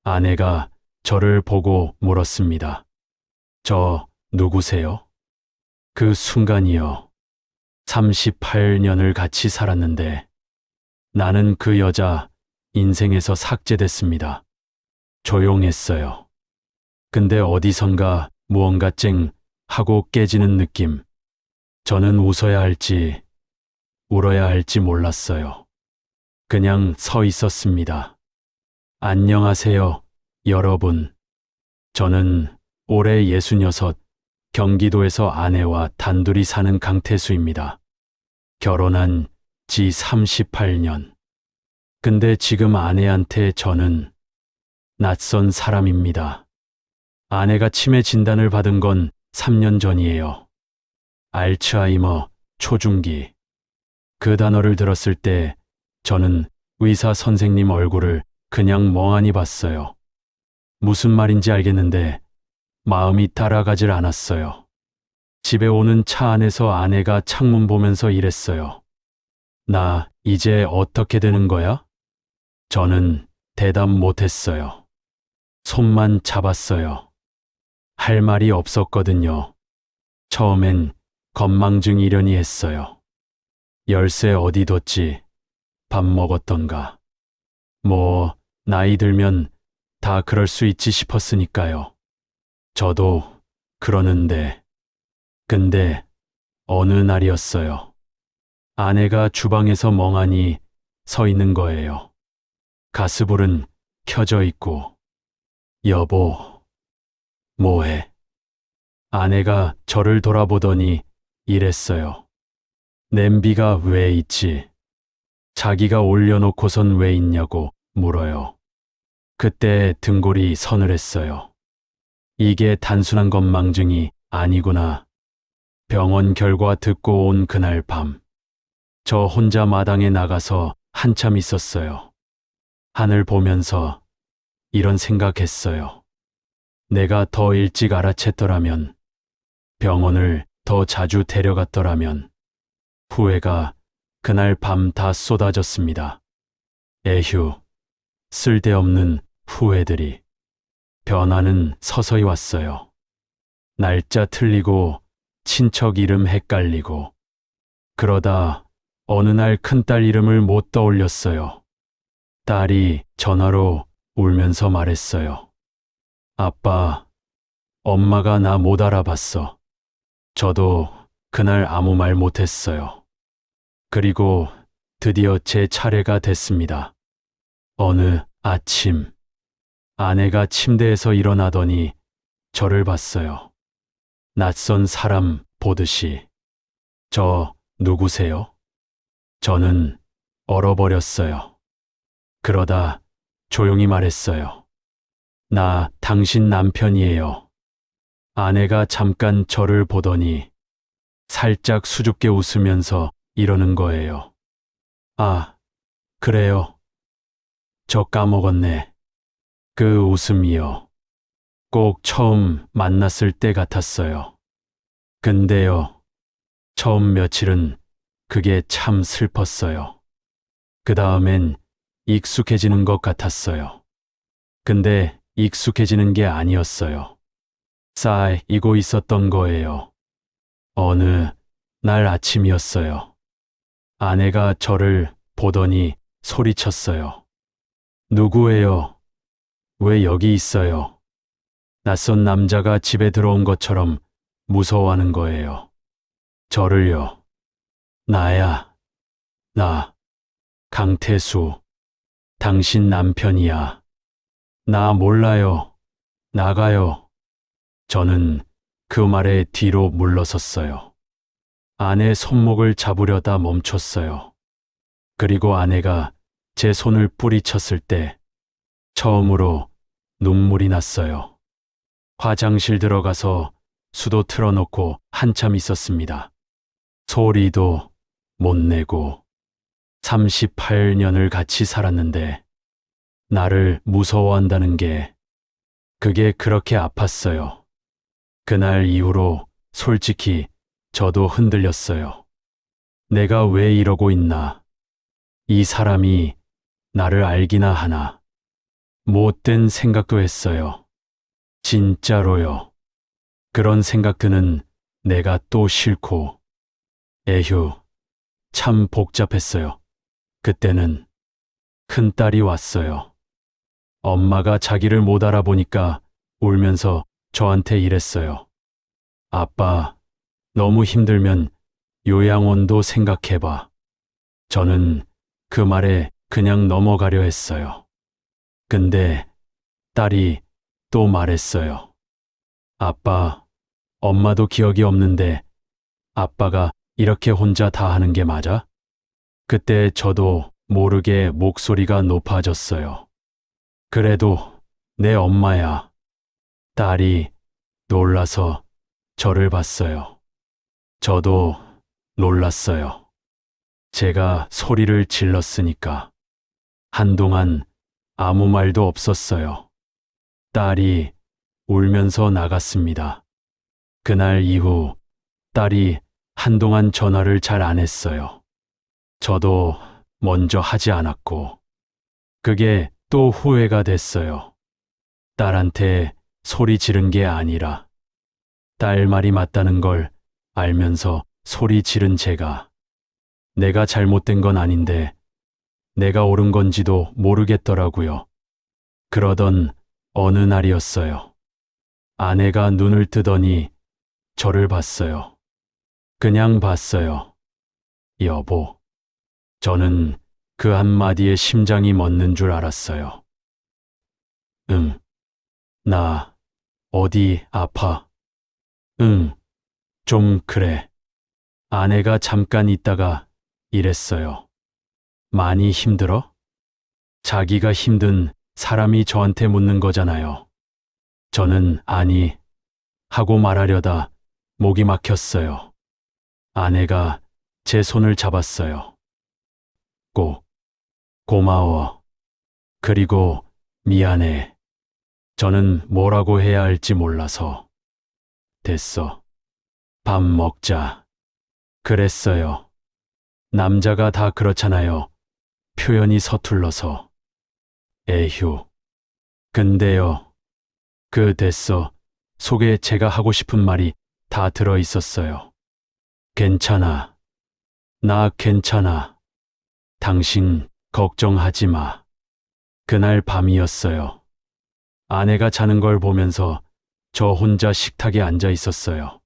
아내가 저를 보고 물었습니다. 저 누구세요? 그 순간이요. 38년을 같이 살았는데 나는 그 여자 인생에서 삭제됐습니다. 조용했어요. 근데 어디선가 무언가 쨍 하고 깨지는 느낌. 저는 웃어야 할지 울어야 할지 몰랐어요. 그냥 서 있었습니다. 안녕하세요, 여러분. 저는 올해 66, 경기도에서 아내와 단둘이 사는 강태수입니다. 결혼한 지 38년. 근데 지금 아내한테 저는 낯선 사람입니다. 아내가 치매 진단을 받은 건 3년 전이에요. 알츠하이머 초중기. 그 단어를 들었을 때 저는 의사 선생님 얼굴을 그냥 멍하니 봤어요. 무슨 말인지 알겠는데 마음이 따라가질 않았어요. 집에 오는 차 안에서 아내가 창문 보면서 이랬어요. 나 이제 어떻게 되는 거야? 저는 대답 못했어요. 손만 잡았어요. 할 말이 없었거든요. 처음엔 건망증이려니 했어요. 열쇠 어디 뒀지? 밥 먹었던가? 뭐, 나이 들면 다 그럴 수 있지 싶었으니까요. 저도 그러는데. 근데 어느 날이었어요. 아내가 주방에서 멍하니 서 있는 거예요. 가스불은 켜져 있고. 여보, 뭐해? 아내가 저를 돌아보더니 이랬어요. 냄비가 왜 있지? 자기가 올려놓고선 왜 있냐고 물어요. 그때 등골이 서늘했어요. 이게 단순한 건망증이 아니구나. 병원 결과 듣고 온 그날 밤, 저 혼자 마당에 나가서 한참 있었어요. 하늘 보면서 이런 생각했어요. 내가 더 일찍 알아챘더라면, 병원을 더 자주 데려갔더라면, 후회가 그날 밤 다 쏟아졌습니다. 에휴, 쓸데없는 후회들이. 변화는 서서히 왔어요. 날짜 틀리고 친척 이름 헷갈리고. 그러다 어느 날 큰딸 이름을 못 떠올렸어요. 딸이 전화로 울면서 말했어요. 아빠, 엄마가 나 못 알아봤어. 저도 그날 아무 말 못했어요. 그리고 드디어 제 차례가 됐습니다. 어느 아침, 아내가 침대에서 일어나더니 저를 봤어요. 낯선 사람 보듯이. 저 누구세요? 저는 얼어버렸어요. 그러다 조용히 말했어요. 나 당신 남편이에요. 아내가 잠깐 저를 보더니 살짝 수줍게 웃으면서 이러는 거예요. 아, 그래요. 저 까먹었네. 그 웃음이요. 꼭 처음 만났을 때 같았어요. 근데요, 처음 며칠은 그게 참 슬펐어요. 그 다음엔 익숙해지는 것 같았어요. 근데 익숙해지는 게 아니었어요. 쌓이고 있었던 거예요. 어느 날 아침이었어요. 아내가 저를 보더니 소리쳤어요. 누구예요? 왜 여기 있어요? 낯선 남자가 집에 들어온 것처럼 무서워하는 거예요. 저를요. 나야. 나. 강태수. 당신 남편이야. 나 몰라요. 나가요. 저는 그 말에 뒤로 물러섰어요. 아내 손목을 잡으려다 멈췄어요. 그리고 아내가 제 손을 뿌리쳤을 때 처음으로 눈물이 났어요. 화장실 들어가서 수도 틀어놓고 한참 있었습니다. 소리도 못 내고. 38년을 같이 살았는데 나를 무서워한다는 게 그게 그렇게 아팠어요. 그날 이후로 솔직히 저도 흔들렸어요. 내가 왜 이러고 있나? 이 사람이 나를 알기나 하나? 못된 생각도 했어요. 진짜로요. 그런 생각 드는 내가 또 싫고, 에휴, 참 복잡했어요. 그때는 큰딸이 왔어요. 엄마가 자기를 못 알아보니까 울면서 저한테 이랬어요. 아빠, 너무 힘들면 요양원도 생각해봐. 저는 그 말에 그냥 넘어가려 했어요. 근데 딸이 또 말했어요. 아빠, 엄마도 기억이 없는데 아빠가 이렇게 혼자 다 하는 게 맞아? 그때 저도 모르게 목소리가 높아졌어요. 그래도 내 엄마야. 딸이 놀라서 저를 봤어요. 저도 놀랐어요. 제가 소리를 질렀으니까. 한동안 아무 말도 없었어요. 딸이 울면서 나갔습니다. 그날 이후 딸이 한동안 전화를 잘 안 했어요. 저도 먼저 하지 않았고, 그게 또 후회가 됐어요. 딸한테 소리 지른 게 아니라, 딸 말이 맞다는 걸 알면서 소리 지른 제가, 내가 잘못된 건 아닌데, 내가 옳은 건지도 모르겠더라고요. 그러던 어느 날이었어요. 아내가 눈을 뜨더니 저를 봤어요. 그냥 봤어요. 여보. 저는 그 한마디에 심장이 멎는 줄 알았어요. 응. 나 어디 아파? 응. 좀 그래. 아내가 잠깐 있다가 이랬어요. 많이 힘들어? 자기가 힘든 사람이 저한테 묻는 거잖아요. 저는 아니 하고 말하려다 목이 막혔어요. 아내가 제 손을 잡았어요. 꼭 고마워. 그리고 미안해. 저는 뭐라고 해야 할지 몰라서. 됐어. 밥 먹자. 그랬어요. 남자가 다 그렇잖아요. 표현이 서툴러서. 에휴. 근데요. 그 됐어. 속에 제가 하고 싶은 말이 다 들어 있었어요. 괜찮아. 나 괜찮아. 당신 걱정하지 마. 그날 밤이었어요. 아내가 자는 걸 보면서 저 혼자 식탁에 앉아 있었어요.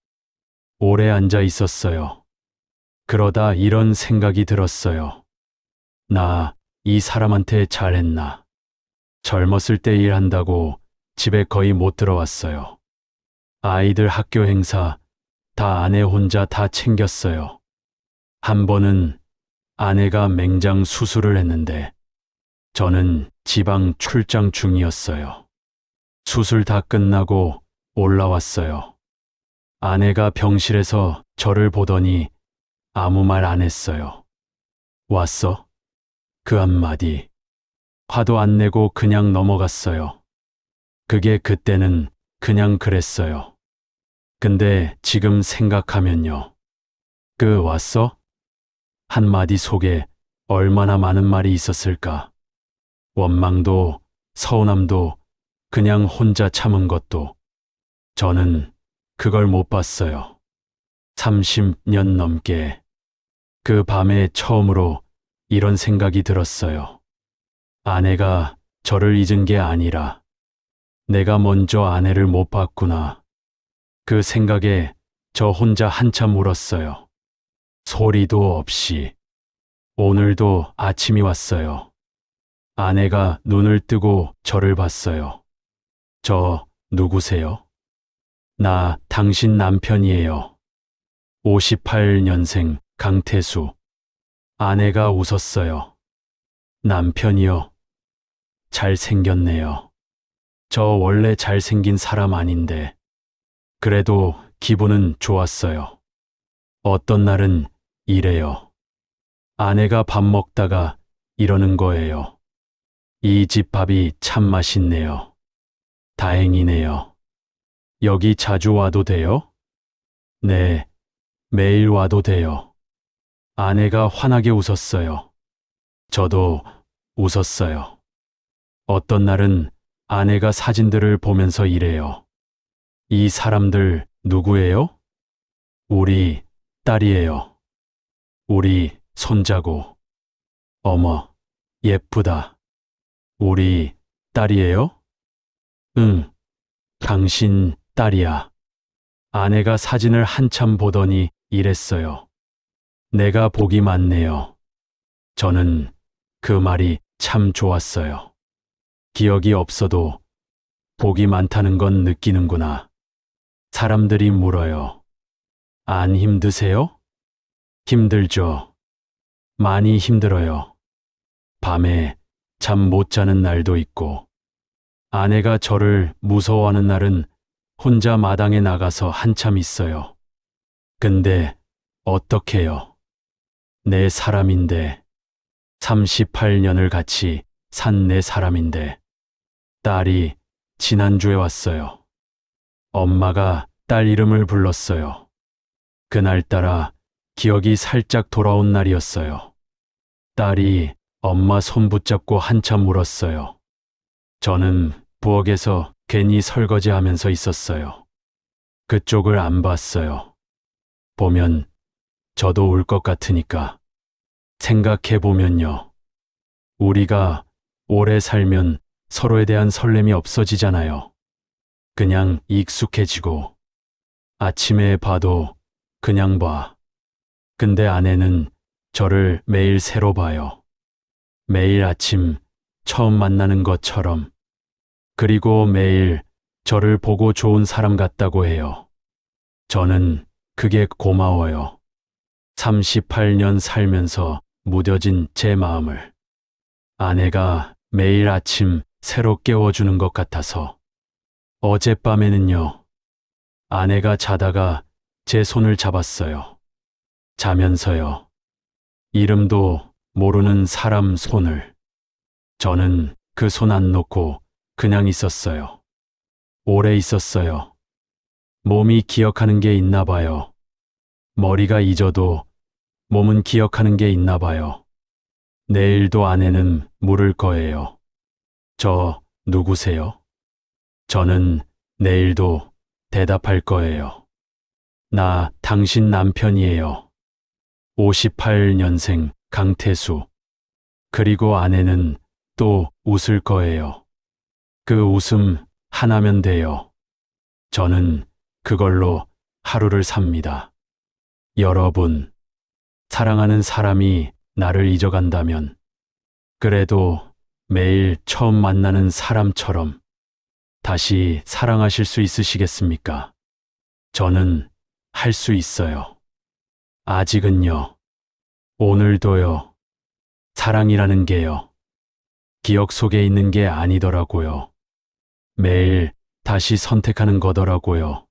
오래 앉아 있었어요. 그러다 이런 생각이 들었어요. 나 이 사람한테 잘했나? 젊었을 때 일한다고 집에 거의 못 들어왔어요. 아이들 학교 행사 다 아내 혼자 다 챙겼어요. 한 번은 아내가 맹장 수술을 했는데 저는 지방 출장 중이었어요. 수술 다 끝나고 올라왔어요. 아내가 병실에서 저를 보더니 아무 말 안 했어요. 왔어? 그 한마디. 화도 안 내고 그냥 넘어갔어요. 그게 그때는 그냥 그랬어요. 근데 지금 생각하면요. 그 왔어? 한마디 속에 얼마나 많은 말이 있었을까. 원망도 서운함도 그냥 혼자 참은 것도. 저는 그걸 못 봤어요. 30년 넘게. 그 밤에 처음으로 이런 생각이 들었어요. 아내가 저를 잊은 게 아니라 내가 먼저 아내를 못 봤구나. 그 생각에 저 혼자 한참 울었어요. 소리도 없이. 오늘도 아침이 왔어요. 아내가 눈을 뜨고 저를 봤어요. 저 누구세요? 나 당신 남편이에요. 58년생 강태수. 아내가 웃었어요. 남편이요? 잘생겼네요. 저 원래 잘생긴 사람 아닌데. 그래도 기분은 좋았어요. 어떤 날은 이래요. 아내가 밥 먹다가 이러는 거예요. 이 집 밥이 참 맛있네요. 다행이네요. 여기 자주 와도 돼요? 네, 매일 와도 돼요. 아내가 환하게 웃었어요. 저도 웃었어요. 어떤 날은 아내가 사진들을 보면서 이래요. 이 사람들 누구예요? 우리 딸이에요. 우리 손자고. 어머, 예쁘다. 우리 딸이에요? 응, 당신 딸이야. 아내가 사진을 한참 보더니 이랬어요. 내가 복이 많네요. 저는 그 말이 참 좋았어요. 기억이 없어도 복이 많다는 건 느끼는구나. 사람들이 물어요. 안 힘드세요? 힘들죠. 많이 힘들어요. 밤에 잠 못 자는 날도 있고, 아내가 저를 무서워하는 날은 혼자 마당에 나가서 한참 있어요. 근데 어떡해요? 내 사람인데, 38년을 같이 산 내 사람인데, 딸이 지난주에 왔어요. 엄마가 딸 이름을 불렀어요. 그날따라 기억이 살짝 돌아온 날이었어요. 딸이 엄마 손 붙잡고 한참 울었어요. 저는 부엌에서 괜히 설거지하면서 있었어요. 그쪽을 안 봤어요. 보면 저도 울 것 같으니까. 생각해보면요. 우리가 오래 살면 서로에 대한 설렘이 없어지잖아요. 그냥 익숙해지고. 아침에 봐도 그냥 봐. 근데 아내는 저를 매일 새로 봐요. 매일 아침 처음 만나는 것처럼. 그리고 매일 저를 보고 좋은 사람 같다고 해요. 저는 그게 고마워요. 38년 살면서 무뎌진 제 마음을 아내가 매일 아침 새로 깨워주는 것 같아서. 어젯밤에는요, 아내가 자다가 제 손을 잡았어요. 자면서요. 이름도 모르는 사람 손을. 저는 그 손 안 놓고 그냥 있었어요. 오래 있었어요. 몸이 기억하는 게 있나 봐요. 머리가 잊어도 몸은 기억하는 게 있나 봐요. 내일도 아내는 물을 거예요. 저 누구세요? 저는 내일도 대답할 거예요. 나 당신 남편이에요. 58년생 강태수. 그리고 아내는 또 웃을 거예요. 그 웃음 하나면 돼요. 저는 그걸로 하루를 삽니다. 여러분, 사랑하는 사람이 나를 잊어간다면, 그래도 매일 처음 만나는 사람처럼 다시 사랑하실 수 있으시겠습니까? 저는 할 수 있어요. 아직은요. 오늘도요. 사랑이라는 게요. 기억 속에 있는 게 아니더라고요. 매일 다시 선택하는 거더라고요.